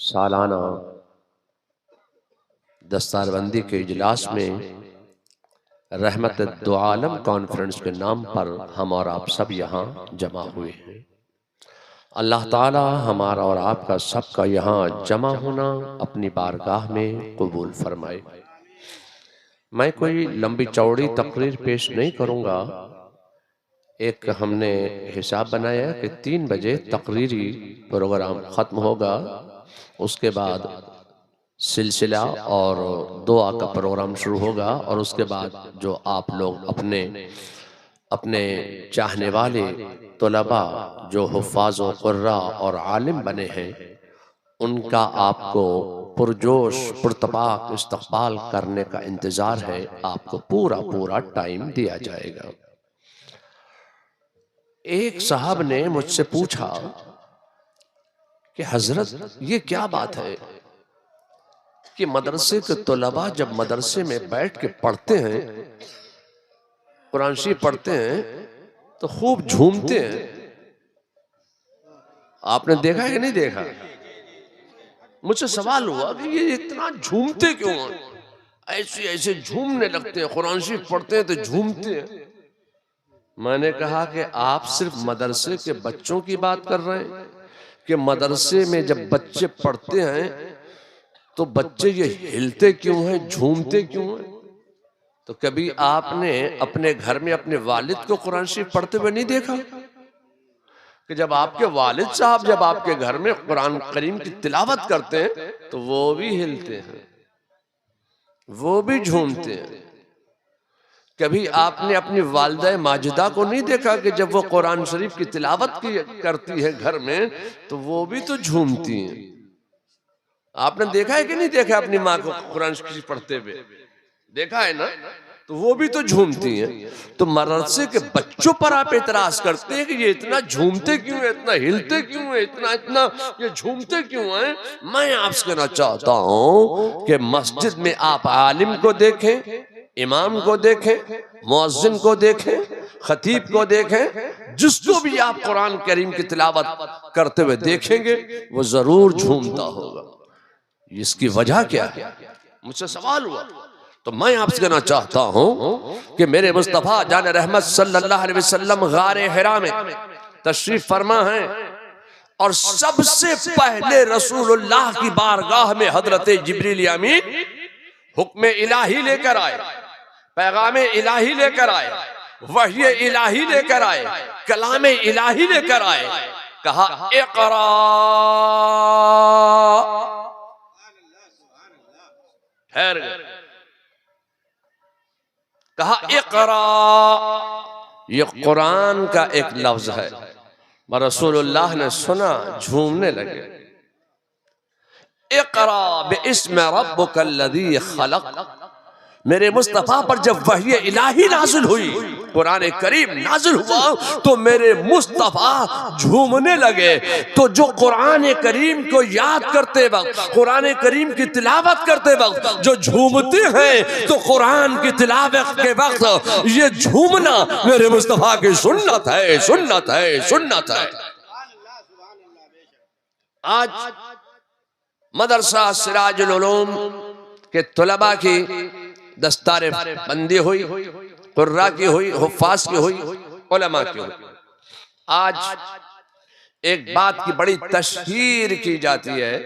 सालाना दस्तारबंदी के इजलास में रहमत दो आलम कॉन्फ्रेंस के नाम पर हम और आप सब यहाँ जमा हुए हैं। अल्लाह ताला हमारा और आपका सबका यहाँ जमा होना अपनी बारगाह में कबूल फरमाए। मैं कोई लंबी चौड़ी तकरीर पेश नहीं करूँगा। एक हमने हिसाब बनाया कि 3 बजे तकरीरी प्रोग्राम ख़त्म होगा, उसके बाद सिलसिला और दुआ का प्रोग्राम शुरू होगा और उसके बाद जो आप लोग अपने अपने चाहने वाले तलबा जो हुफ़ाज़ व क़ुर्रा और आलिम बने हैं उनका आपको पुरजोश पुरतबाक इस्तक़बाल करने का इंतज़ार है। आपको पूरा टाइम दिया जाएगा। एक साहब ने मुझसे पूछा कि हजरत ये क्या बात है कि मदरसे के तलबा जब मदरसे में बैठ के पढ़ते हैं, कुरान शरीफ पढ़ते हैं तो खूब झूमते हैं। आपने देखा है कि नहीं देखा? मुझसे सवाल हुआ कि ये इतना झूमते क्यों हैं? ऐसे झूमने लगते हैं, कुरान शरीफ पढ़ते हैं तो झूमते हैं। मैंने कहा कि आप सिर्फ मदरसे के बच्चों की बात कर रहे हैं कि मदरसे में जब बच्चे पढ़ते हैं तो बच्चे ये हिलते क्यों हैं, झूमते क्यों हैं? तो कभी आपने अपने घर में अपने वालिद को कुरान शरीफ पढ़ते हुए नहीं देखा कि जब आपके वालिद साहब जब आपके घर में कुरान करीम की तिलावत करते हैं तो वो भी हिलते हैं, वो भी झूमते हैं। कभी आपने अपनी वालिदा माजिदा को नहीं देखा कि जब वो कुरान शरीफ की तिलावत करती है घर में तो वो भी तो झूमती हैं। आपने देखा है कि नहीं देखा अपनी माँ को कुरान शरीफ पढ़ते हुए? देखा है ना? तो वो भी तो झूमती हैं। तो मदरसे के बच्चों पर आप एतराज करते हैं कि ये इतना झूमते क्यों है, इतना हिलते क्यों है, इतना ये झूमते क्यों हैं? मैं आपसे कहना चाहता हूँ कि मस्जिद में आप आलिम को देखें, इमाम को देखें, मुअज्जिन को देखें, खतीब को देखें, जिसको भी आप कुरान करीम की तिलावत करते हुए देखेंगे वो जरूर झूमता होगा। इसकी वजह क्या है? मुझसे सवाल हुआ तो मैं आपसे कहना चाहता हूं कि मेरे मुस्तफा जान रहमत सल्लल्लाहु अलैहि वसल्लम गारे हिरा में तशरीफ फरमा है और सबसे पहले रसूलुल्लाह की बारगाह में हजरत जिब्रील अमीन हुक्म इलाही लेकर आए, पैगाम इलाही लेकर आए, वही इलाही लेकर आए, कलाम इलाही लेकर आए। कहा इक़रा, ठहर गए, कहा इक़रा। ये कुरान का एक लफ्ज है। रसूलुल्लाह ने सुना, झूमने लगे। इक़रा बिइस्मि रब्बिकल्लज़ी खलक़। मेरे मुस्तफा पर जब वही इलाही नाज़िल हुई, कुरान करीम नाज़िल हुआ तो मेरे मुस्तफा झूमने लगे। तो जो कुरान करीम को याद करते वक्त, कुरान करीम की तिलावत करते वक्त जो झूमते हैं तो कुरान की तिलावत के वक्त ये झूमना मेरे मुस्तफा की सुन्नत है, सुन्नत है, सुन्नत है। आज मदरसा सिराजुल उलूम के तलबा की दस्तार बंदी हुई, कुर्रा की हुई, हुफ़ाज़ की हुई, उलमा की हुई। आज एक बात की बड़ी तशहीर की जाती है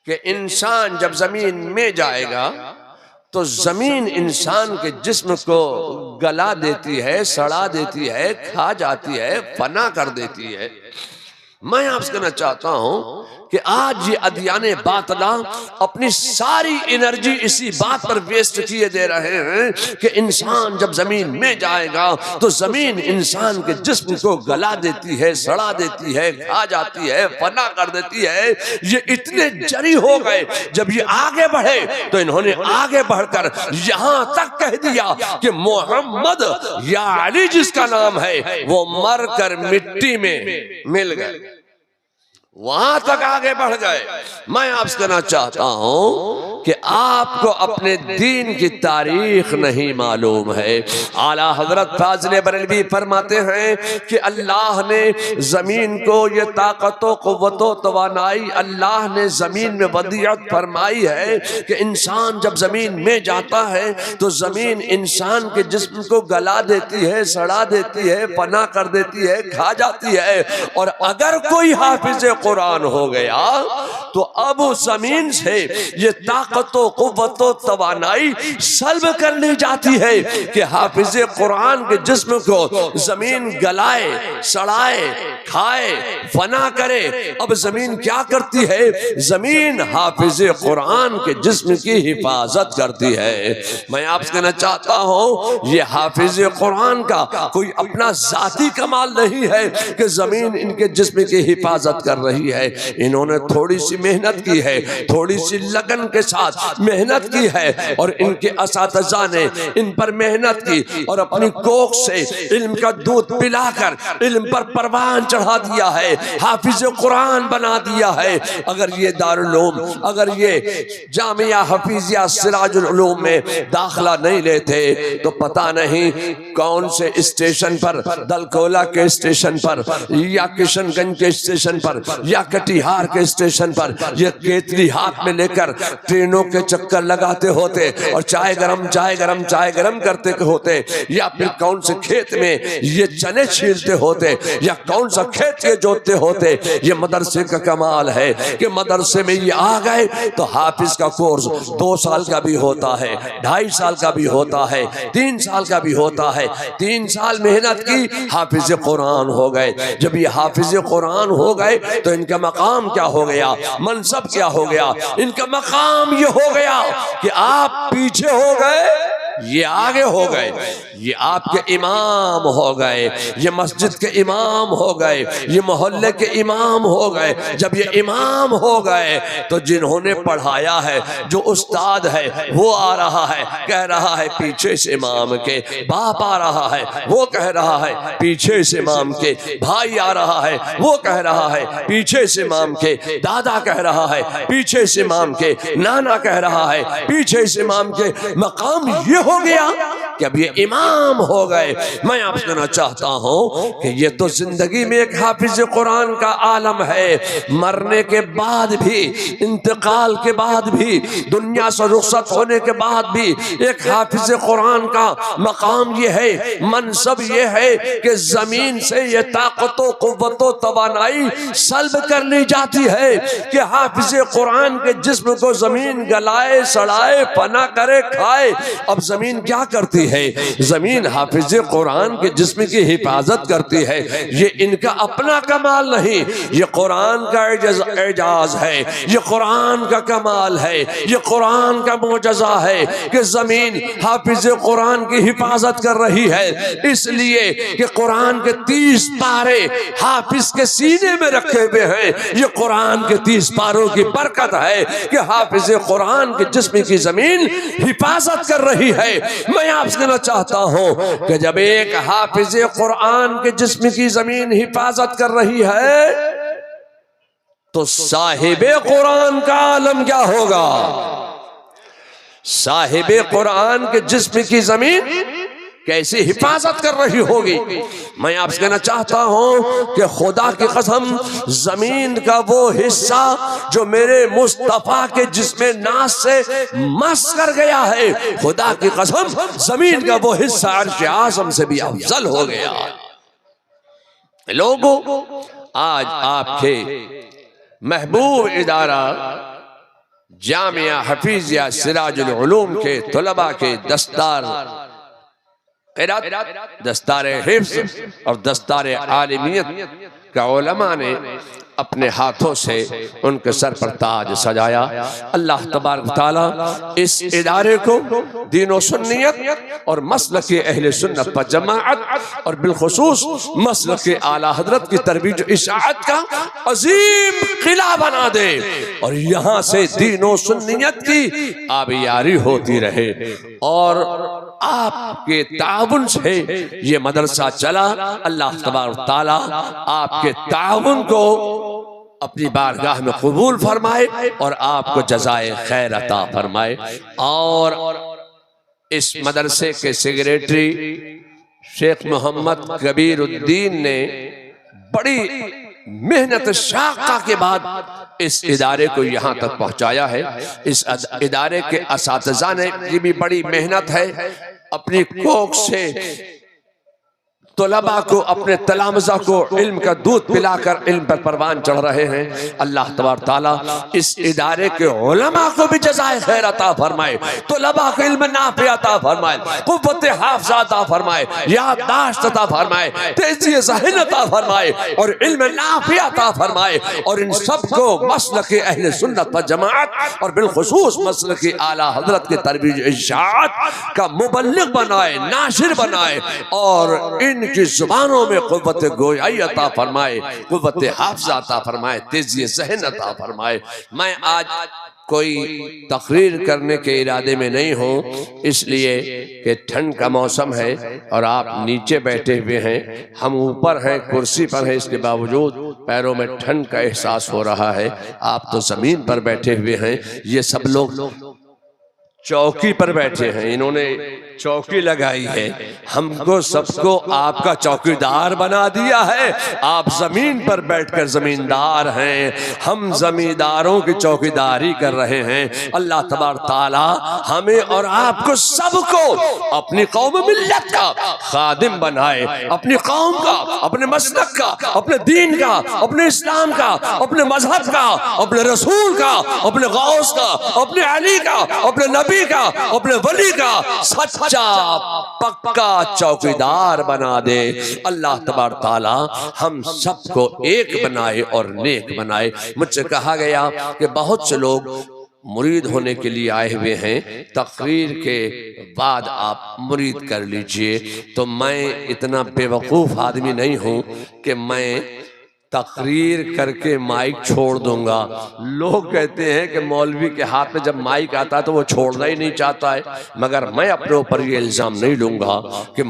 कि इंसान जब जमीन में जाएगा तो जमीन इंसान के जिस्म को गला देती है, सड़ा देती है, खा जाती है, फना कर देती है। मैं आपसे कहना चाहता हूं कि आज ये अदियाने बातला अपनी सारी एनर्जी इसी बात पर वेस्ट किए दे रहे हैं कि इंसान जब जमीन में जाएगा तो जमीन इंसान के जिस्म को गला देती है, सड़ा देती है, खा जाती है, फना कर देती है। ये इतने जरी हो गए, जब ये आगे बढ़े तो इन्होंने आगे बढ़कर यहां तक कह दिया कि मोहम्मद या अली जिसका नाम है वो मर कर मिट्टी में मिल गए। वहां तक आगे बढ़ गए। मैं आपसे कहना चाहता हूं कि आपको अपने दीन की तारीख नहीं मालूम है। आला हजरत फाजिल बरेलवी फरमाते हैं कि अल्लाह ने जमीन को ये ताकतों कुव्वतों तवानाई अल्लाह ने जमीन में वदियत फरमाई है कि इंसान जब जमीन में जाता है तो जमीन इंसान के जिस्म को गला देती है, सड़ा देती है, फना कर देती है, खा जाती है। और अगर कोई हाफिज कुरान हो गया तो अब जमीन से ये ताकतों कुव्वतों तवानाई सल्ब कर ली जाती है कि हाफिज कुरान के जिस्म को जमीन गलाए, सड़ाए, खाए, फना करे। अब जमीन क्या करती है? जमीन हाफिज कुरान के जिस्म की हिफाजत करती है। मैं आपसे कहना चाहता हूं ये हाफिज कुरान का कोई अपना जाती कमाल नहीं है कि जमीन इनके जिस्म की हिफाजत कर रही है। इन्होंने थोड़ी सी मेहनत की है, थोड़ी सी लगन के साथ मेहनत की है और इनके असातिज़ा ने इन पर मेहनत की और अपनी कोख से इल्म का दूध पिलाकर इल्म पर परवान चढ़ा दिया है, हाफिज कुरान बना दिया है। अगर ये दारुल उलूम, अगर ये जामिया हफीजिया सिराजुल उलूम में दाखिला नहीं लेते तो पता नहीं कौन से स्टेशन पर, दलकोला के स्टेशन पर या किशनगंज के स्टेशन पर या कटिहार के स्टेशन पर ये केतली हाथ में लेकर ट्रेनों के चक्कर लगाते होते और चाय गरम चाय गरम चाय गरम करते होते, या फिर कौन से खेत में ये चने छीलते होते या कौन सा खेत ये जोतते होते। ये मदरसे का कमाल है कि मदरसे में ये आ गए तो हाफिज का कोर्स 2 साल का भी होता है, 2.5 साल का भी होता है, 3 साल का भी होता है। 3 साल मेहनत की, हाफिज कुरान हो गए। जब ये हाफिज कुरान हो गए तो इनका मकाम क्या हो गया, मनसब क्या हो गया? इनका मकाम ये हो गया कि आप पीछे हो गए, ये आगे हो गए। ये आपके इमाम हो गए, ये मस्जिद के इमाम हो गए, ये मोहल्ले के इमाम हो गए। जब ये इमाम हो गए तो जिन्होंने पढ़ाया है, जो उस्ताद है वो आ रहा है, कह रहा है पीछे से इमाम के, बाप आ रहा है वो कह रहा है पीछे से इमाम के, भाई आ रहा है वो कह रहा है पीछे से इमाम के, दादा कह रहा है पीछे से इमाम के, नाना कह रहा है पीछे से इमाम के। मकाम ये हो गया कि अब ये इमाम हो गए। मैं आपसे कहना चाहता हूं कि ये तो जिंदगी में एक हाफिज कुरान का आलम है, मरने के बाद भी, इंतकाल के बाद भी, दुनिया से रुखसत होने के बाद भी एक हाफिज कुरान का मकाम ये है, मनसब ये है कि जमीन से ये ताकतों कुव्वतों तवानाई सल्ब कर ली जाती है कि हाफिज कुरान के जिस्म को जमीन गलाए, सड़ाए, फना करे, खाए। अब जमीन क्या करती है? जमीन हाफिज कुरान के जिस्म की हिफाजत करती है। ये इनका अपना कमाल नहीं, ये कुरान का एजाज है, ये कुरान का कमाल है, ये कुरान का मोजज़ा है कि जमीन हाफिज कुरान की हिफाजत कर रही है। इसलिए कि कुरान के 30 पारे हाफिज के सीने में रखे हुए हैं। ये कुरान के 30 पारों की बरकत है कि हाफिज कुरान के जिस्म की जमीन हिफाजत कर रही है। मैं आपसे कहना चाहता हूं कि जब एक हाफिज कुरान के जिस्म की जमीन हिफाजत कर रही है तो साहिबे कुरान का आलम क्या होगा? साहिबे कुरान के जिस्म की जमीन कैसी हिफाजत कर रही होगी। मैं आपसे कहना चाहता हूं कि खुदा की कसम, जमीन का वो हिस्सा जो मेरे मुस्तफा के जिस्म नास से मस कर गया है, खुदा की कसम जमीन का वो हिस्सा अर्श आज़म से भी अफजल हो गया। लोगों, आज आपके महबूब इदारा जामिया हफीजिया सिराजुल उलूम के तलबा के दस्तारे हिफ्ज़ और दस्तारे आलिमियत का उलमा ने अपने हाथों से उनके सर पर ताज सजाया। अल्लाह तबारक तआला इस इदारे को दीन व सुन्नियत और मसलक के अहले सुन्नत व जमाअत और बिलखुसूस मसलक के आला हजरत की तरबीज इशाअत का अजीम किला बना दे और यहाँ से दीन व सुन्नियत की आबियारी होती रहे। और आपके ताउन से ये मदरसा चला। अल्लाह तबारक तआला आपके ताउन को अपनी बारगाह में कबूल फरमाए और आपको जज़ाए खैर अता फरमाए। और इस मदरसे के सेक्रेटरी शेख मोहम्मद कबीरुद्दीन ने बड़ी मेहनत शाक़ा के बाद इस इदारे को यहाँ तक पहुँचाया है। इस इदारे के असातिज़ा ने की भी बड़ी मेहनत है। अपनी कोख से तलबा को, अपने तलामज़ा को इल्म का दूध पिलाकर इल्म पर परवान चढ़ रहे हैं। अल्लाह तबारक तआला इस इदारे के उलमा को भी जज़ाए खैर अता फरमाए, तलबा को इल्म नाफ़ि अता फरमाए, क़ुव्वत हाफ़िज़ा अता फरमाए, याददाश्त अता फरमाए, तेज़ी ज़हन अता फरमाए और इल्म नाफ़ि अता फरमाए। और इन सबको मसलक अहले सुन्नत व जमाअत और बिलखुसूस मसलक आला हज़रत के तरबीज इरशाद का मुबल्लिग बनाए, नाशिर बनाए और इनकी जुबानों में क़ुव्वत गोयाई अता फरमाए, क़ुव्वत हाफ़िज़ा अता फरमाए, तेज़ी ज़हन अता फरमाए। मैं आज कोई तकरीर करने के इरादे में नहीं हूँ, इसलिए कि ठंड का मौसम है और आप नीचे बैठे हुए हैं, हम ऊपर हैं, कुर्सी पर हैं, इसके बावजूद पैरों में ठंड का एहसास हो रहा है। आप तो ज़मीन पर बैठे हुए हैं, ये सब लोग चौकी पर बैठे हैं, इन्होंने चौकी लगाई है, हमको सबको आपका चौकीदार बना दिया है। आप जमीन पर बैठकर जमींदार हैं, हम जमींदारों की चौकीदारी कर रहे हैं। अल्लाह तबारक तआला हमें और आपको सबको अपनी कौम मिल्लत का खादिम बनाए, अपनी कौम का, अपने मसलक का, अपने दीन का, अपने इस्लाम का, अपने मजहब का, अपने रसूल का, अपने गौस का, अपने अली का, अपने नबी का, अपने वली का सच्चा पक्का चौकीदार बना दे। अल्लाह तबारक तआला हम सबको एक बनाए और नेक बनाए। मुझसे कहा गया कि बहुत से लोग मुरीद होने के लिए आए हुए हैं, तकरीर के बाद आप मुरीद कर लीजिए। तो मैं इतना बेवकूफ़ आदमी नहीं हूँ कि मैं तकरीर करके माइक छोड़ दूंगा। लोग कहते हैं कि मौलवी के हाथ में जब माइक आता है तो वो छोड़ना ही नहीं चाहता है, मगर मैं अपने ऊपर ये इल्ज़ाम नहीं लूँगा कि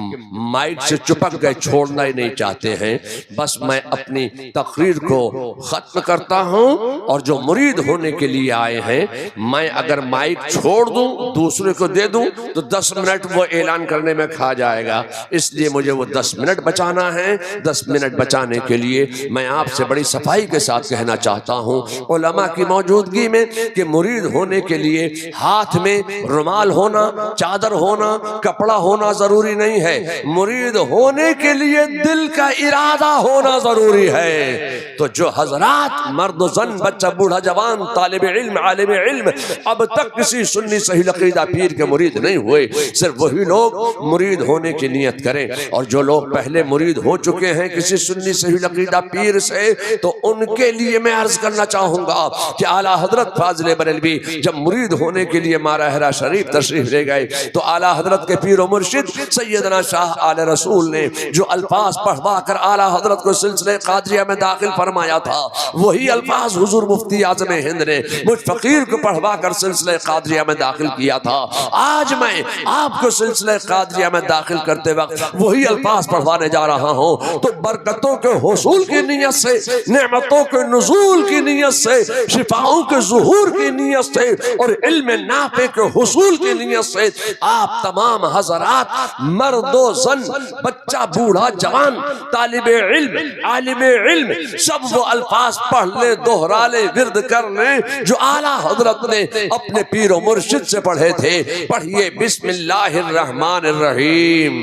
माइक से चिपक गए, छोड़ना ही नहीं चाहते हैं। बस मैं अपनी तकरीर को ख़त्म करता हूँ और जो मुरीद होने के लिए आए हैं, मैं अगर माइक छोड़ दूँ, दूसरे को दे दूँ तो 10 मिनट वो ऐलान करने में खा जाएगा। इसलिए मुझे वो 10 मिनट बचाना है। 10 मिनट बचाने के लिए मैं आपसे बड़ी सफाई के साथ कहना चाहता हूँ, उलमा की मौजूदगी में, कि मुरीद होने के लिए हाथ में रुमाल होना, चादर होना, कपड़ा होना जरूरी नहीं है। मुरीद होने के लिए दिल का इरादा होना जरूरी है। तो जो हजरात मर्द जन, बच्चा, बूढ़ा, जवान, तालिब इल्म, आलिम इल्म अब तक किसी सुन्नी सही अकीदा पीर के मुरीद नहीं हुए, सिर्फ वही लोग मुरीद होने की नियत करें। और जो लोग पहले मुरीद हो चुके हैं किसी सुन्नी सही अकीदा पीर से, तो उनके लिए मैं अर्ज करना चाहूंगा कि आला हजरत फाजिल बरेलवी जब मुरीद होने के लिए मारहरा शरीफ तशरीफ ले गए, तो आला हजरत के पीर मुर्शिद सैयदना शाह आले रसूल ने जो अल्फाज पढ़वा कर आला हजरत को सिलसिले कादरिया में दाखिल फरमाया था, वही अल्फाज हुजूर मुफ्ती आज़म हिंद ने मुझ फकीर को पढ़वा कर सिलसिले कादरिया में दाखिल किया था। आज मैं आपको सिलसिले कादरिया में दाखिल करते वक्त वही अल्फाज पढ़वाने जा रहा हूँ। तो बरकतों के हुसूल की नीयत से, नेमतों के नुज़ूल की नीयत से, शिफाओं के ज़ुहूर की नीयत से और इल्म नाफ़े के हुसूल की नीयत से आप तमाम हज़रात मर्दो जन, बच्चा, बूढ़ा, जवान, तालिब इल्म, आलिम इल्म, सब वो अल्फाज पढ़ ले, दोहरा ले, विर्द कर ले जो आला हज़रत ने अपने पीर और मुर्शिद से पढ़े थे। पढ़िए बिस्मिल्लाहिर रहमानिर रहीम,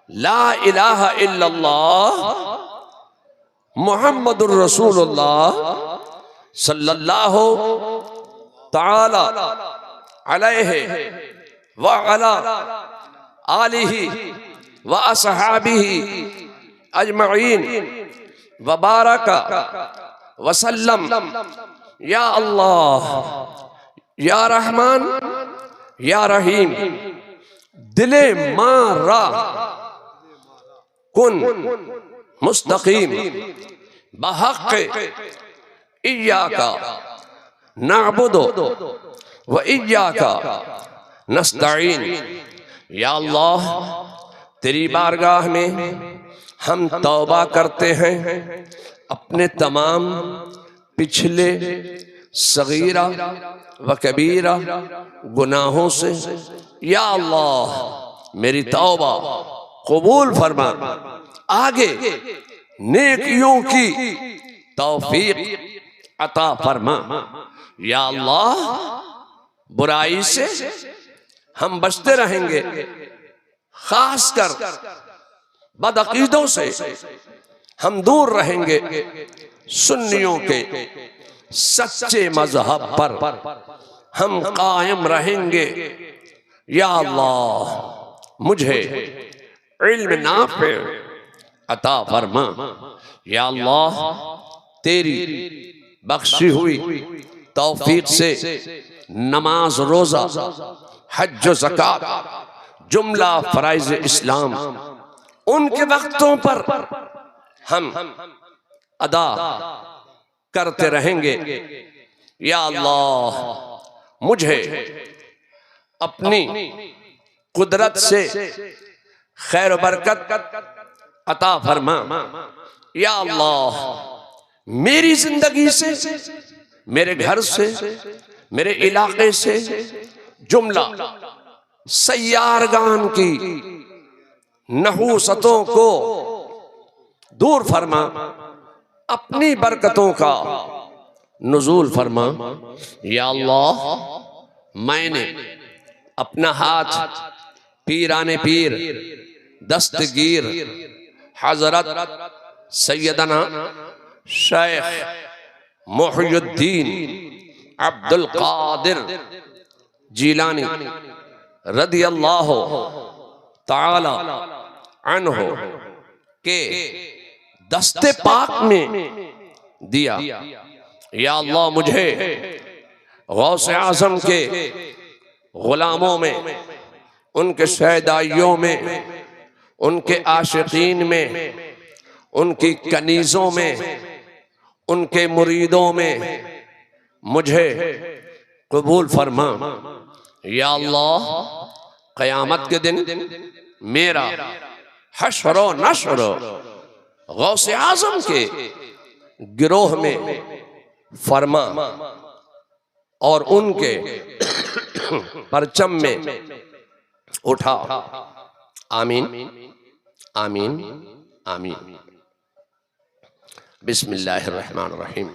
ला इलाहा इल्लल्लाह मुहम्मदुर रसूलुल्लाह सल्लल्लाहु ताला अलैहि व अला आलिहि व असहाबिहि अजमईन व बारका व सल्लम। या अल्लाह, या रहमान, या रहीम, दिले मारा कुन मुस्तकीम बहक़ इय्याका नअबुदु व इय्याका नस्तईन। या अल्लाह, तेरी बारगाह में हम तौबा करते हैं, अपने तमाम पिछले सगीरा व कबीरा गुनाहों से या अल्लाह मेरी तौबा कबूल फरमा, आगे नेकियों की तौफीक अता फरमा। या अल्लाह बुराई से हम बचते रहेंगे, खासकर बदअकीदों से हम दूर रहेंगे, सुन्नियों के सच्चे मजहब पर हम कायम रहेंगे। या अल्लाह मुझे इल्म नाफे अता फरमा। या अल्लाह तेरी बख्शी हुई तौफीक से नमाज, रोजा, हज, ज़कात, जुमला फराइज इस्लाम उनके वक्तों पर हम अदा करते रहेंगे। या अल्लाह मुझे अपनी कुदरत से खैर बरकत अता फरमा। या अल्लाह मेरी जिंदगी से, मेरे घर से, मेरे इलाके से जुमला सैयारगान की नहूसतों को दूर फरमा, अपनी बरकतों का नुज़ूल फरमा। या अल्लाह मैंने अपना हाथ पीराने पीर दस्तगीर हजरत सैयदना शेख मुहियुद्दीन अब्दुल कादिर जीलानी रदियल्लाहु ताला अन्हु के दस्ते पाक में दिया। या अल्लाह मुझे गौसे आज़म के गुलामों में, उनके शहदाइयों में, उनके आशिकीन में, उनकी कनीज़ों में, उनके मुरीदों में मुझे कबूल फरमा। या अल्लाह क़यामत के दिन मेरा हश्र व नश्र गौसे आज़म के गिरोह में फरमा और उनके परचम में उठा। आमीन आमीन आमीन। बिस्मिल्लाहिर्रहमानिर्रहीम।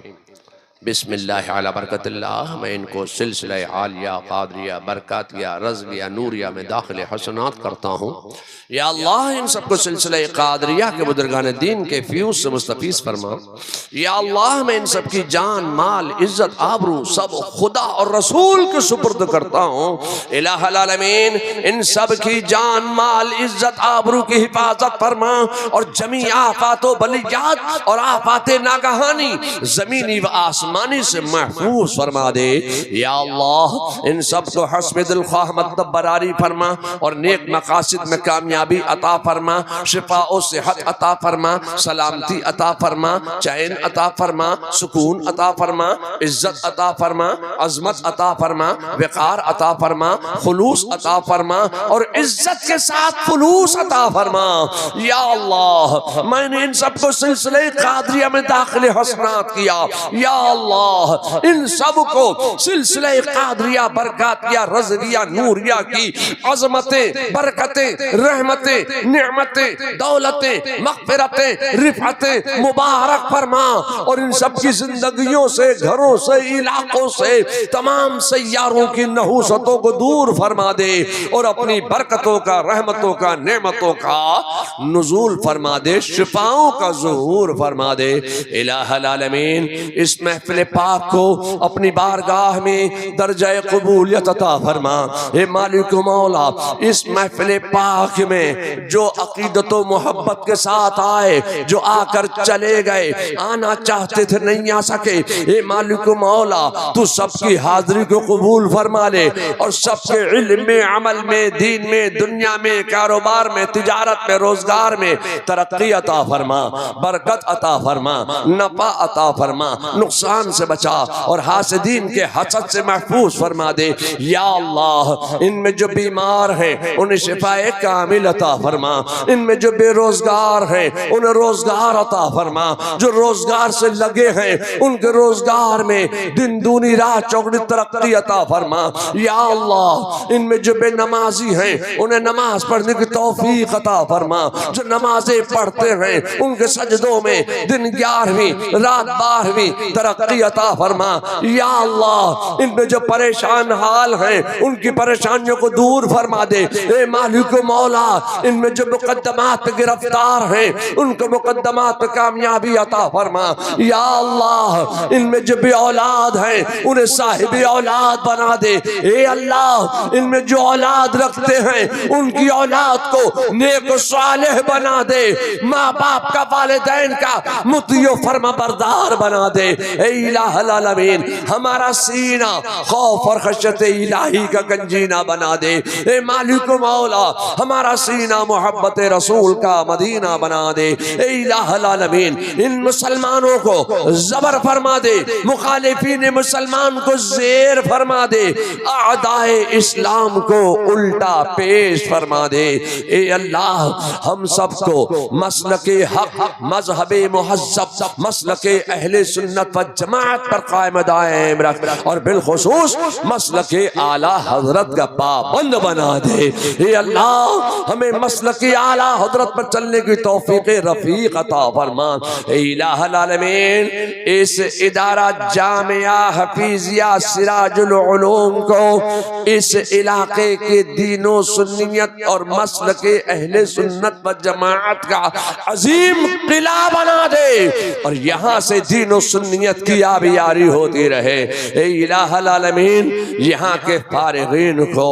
बिस्मिल्लाह अला बरकतिल्लाह। मैं इनको सिलसिला आलिया, कादरिया, बरकातिया, रज़विया, नूरिया में दाखिल हसनात करता हूँ। या अल्लाह इन सबको सिलसिला कादरिया के बुजुर्गान दीन के फ्यूज से मुस्तफ़ीज़ फरमा। या अल्लाह मैं इन सब की जान, माल, इज़्ज़त, आबरू सब खुदा और रसूल के सुपुर्द करता हूँ। इलाहुल आलमीन इन सब की जान, माल, इज़्ज़त, आबरू की हिफाजत फरमा और जमी आफात बलियात और आफात नागहानी ज़मीनी व आसमानी से महफूज फरमा दे। या अल्लाह इन सब को हस्ब दिल ख्वाह मतलब बरारी फरमा और नेक मकासिद में कामयाबी अता फरमा, शिफा और सेहत अता फरमा, सलामती अता फरमा, चैन अता फरमा, सुकून अता फरमा, इज्जत अता फरमा, अजमत अता फरमा, वक़ार अता फरमा, खुलूस अता फरमा और इज्जत के साथ खुलूस अता फरमा। या अल्लाह मैंने इन सबको सिलसिले कादरिया में दाखिल हसनात किया। या अल्लाह इन सब को सिलसिले कादरिया, बरकातिया, रज़विया, नूरिया की अज़मतें, बरकतें, रहमतें, नेमतें, दौलतें, मग़फ़िरतें, रिफ़अतें मुबारक फरमा और इन सब की जिंदगियों से, घरों से, इलाकों से तमाम सैयारों की नहूसतों को दूर फरमा दे और अपनी बरकतों का, रहमतों का, नेमतों का नुज़ूल फरमा दे, शिफाओं का ज़ुहूर फरमा दे। इलाहुल आलमीन इस महफ़िल पाक को अपनी बारगाह में दर्जा कबूलियत अता फरमा। हे मालिक मौला इस महफ़िल पाक में जो अक़ीदत व मोहब्बत के साथ आए, जो आकर चले गए, आना चाहते थे नहीं आ सके, हे मालिक मौला तू सबकी हाज़िरी को कबूल फरमा ले और सबके इल्म में, अमल में, दीन में, दुनिया में, कारोबार में, तिजारत में, रोजगार में तरक्की अता फरमा, बरकत अता फरमा, नफ़ा अता फरमा, नुकसान नुकसान से बचा और हासिदीन के हसद से महफूज फरमा दे। या अल्लाह इनमें जो बीमार हैं उन्हें शिफाए कामिल अता फरमा, इनमें जो बेरोजगार हैं उन्हें रोजगार अता फरमा, जो रोजगार से लगे हैं उनके रोजगार में दिन दूनी रात चौगुनी तरक्की अता फरमा। या अल्लाह इनमें जो बेनमाजी हैं उन्हें नमाज पढ़ने की तौफीक अता फरमा, जो नमाजें पढ़ते हैं उनके सजदों में दिन 11वीं रात 12वीं तरक्की अता फरमा। या अल्लाह इनमें जो परेशान हाल हैं उनकी परेशानियों को दूर फरमा दे। ए मालिक मौला इनमें जो मुकद्दमात पे गिरफ्तार हैं उनको मुकद्दमात पे कामयाबी अता फरमा। या अल्लाह इनमें जो भी औलाद हैं उन्हें साहिब औलाद बना दे। ए अल्लाह इनमें जो औलाद रखते हैं उनकी औलाद को नेक सालेह बना दे, माँ बाप का वालिदैन का मुतियो फरमा बरदार बना दे। ए इलाहुल आलमीन हमारा सीना खौफ और खशयत इलाही का गंजीना बना दे। ए मालिक मौला हमारा सीना मोहब्बत रसूल का मदीना बना दे। ए इलाहुल आलमीन इन मुसलमानों को जबर फरमा दे, मुखालिफीन मुसलमान को जेर फरमा दे, आदाए इस्लाम को उल्टा पेश फरमा दे। ए अल्लाह हम सबको मसलके हक मजहबे मुहज्जब मसलके अहले सुन्नत व जमात पर कायम दायम रख और बिलखुसूस मसलके आला हजरत का पाबंद बना दे। ए अल्लाह हमें मसलके आला हजरत पर चलने की तौफीक रफीक अता फरमा। ए इलाहुल आलमीन इस इदारा जामिया हफीजिया सिराजुल उलूम को इस इलाके के दीनो सुन्नियत और मसल के अहले सुन्नत व जमात का अजीम किला बना दे और यहाँ से दीनो सुन्नियत की आबियारी होती रहे। ए इलाहुल आलमीन यहाँ के फारिगीन को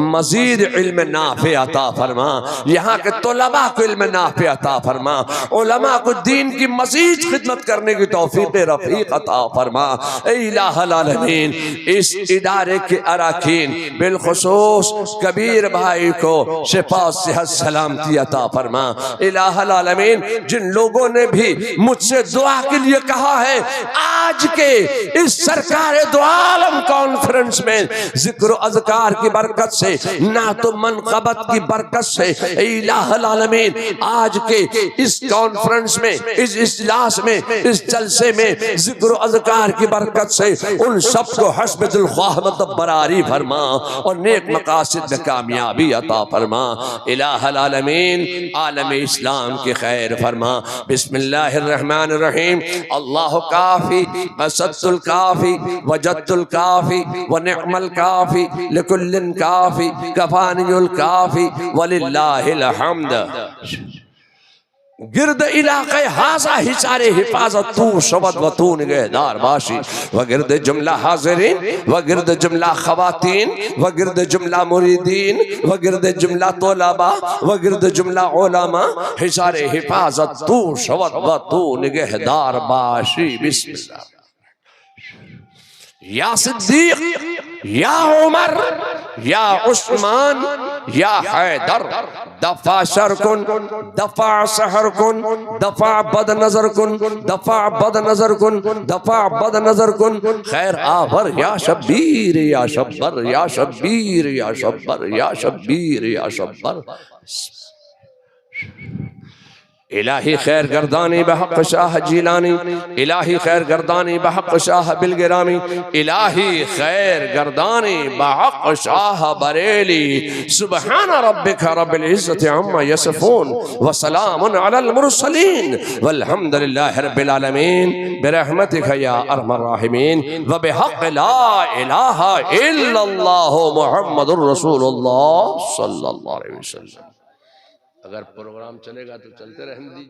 मजीद इल्म नाफे अता फरमा, यहाँ के तलबा को इल्म नाफे अता फरमा, उलमा को दीन की मजीद खिदमत करने की तौफीक रफीक अता फरमा। ए इलाहुल आलमीन इस इदारे के अरकान बिलखुसूस कबीर भाई को शिफा सेहत सलामती अता फरमा। इलाहुल आलमीन जिन लोगों ने भी मुझसे दुआ के लिए कहा है आज के इस सरकार दो आलम कॉन्फ्रेंस में जिक्र अज़कार की बरकत से ना तो मनक़बत की बरकत से इलाहुल आलमीन आज के इस कॉन्फ्रेंस में इस इजलास में इस जलसे में जिक्र अज़कार की बरकत से उन सबको हस्ब दिल ख्वाह बरारी फरमा और नेक मकासिद में कामयाबी अता फरमा। इलाहुल आलमीन आलम इस्लाम की खैर फरमा। बिस्मिल्लाहिर रहमानिर रहीम। अल्लाह काफी वसत्तुल काफी वजद्दुल काफी व निअमल काफी लिकुल्लिन काफी कफानियुल काफी वलिल्लाहिल हम्द। गिरद इलाक़े हाज़ा हिसारे हिफाजत तू शबद व तू निगहदार बाशी व गिरद जुमला हाज़िरीन व गिरद जुमला ख़वातीन व गिरद जुमला मुरीदीन व गिरद जुमला तोलबा व गिरद जुमला उलमा हिसारे हिफाजत तू शबद व तू निगहदार बाशी। बिस्मिल्लाह। या सिद्दीक या उमर या उस्मान या हैदर दफा शरकुन दफा सहर कुन दफा बद नजर कुन दफा बद नजर कुन दफा बद नजर कुन खैर आवर या शब्बीर या शब्बर या शब्बीर या शब्बर या शब्बीर या शब्बर। इलाही खैर गर्दानी बहक़ शाह जीलानी इलाही खैर गर्दानी बहक़ शाह बिलगिरामी इलाही खैर गर्दानी बहक़ शाह बरेली। सुबहान रब्बिका रब्बिल इज़्ज़ति अम्मा यसिफ़ून व सलामुन अलल मुरसलीन वल्हम्दुलिल्लाहि रब्बिल आलमीन बिरहमतिका या अरहमर राहिमीन व बिहक़्क़ि ला इलाहा इल्लल्लाहु मुहम्मदुर रसूलुल्लाह सल्लल्लाहु अलैहि वसल्लम। अगर प्रोग्राम चलेगा तो चलते रहें।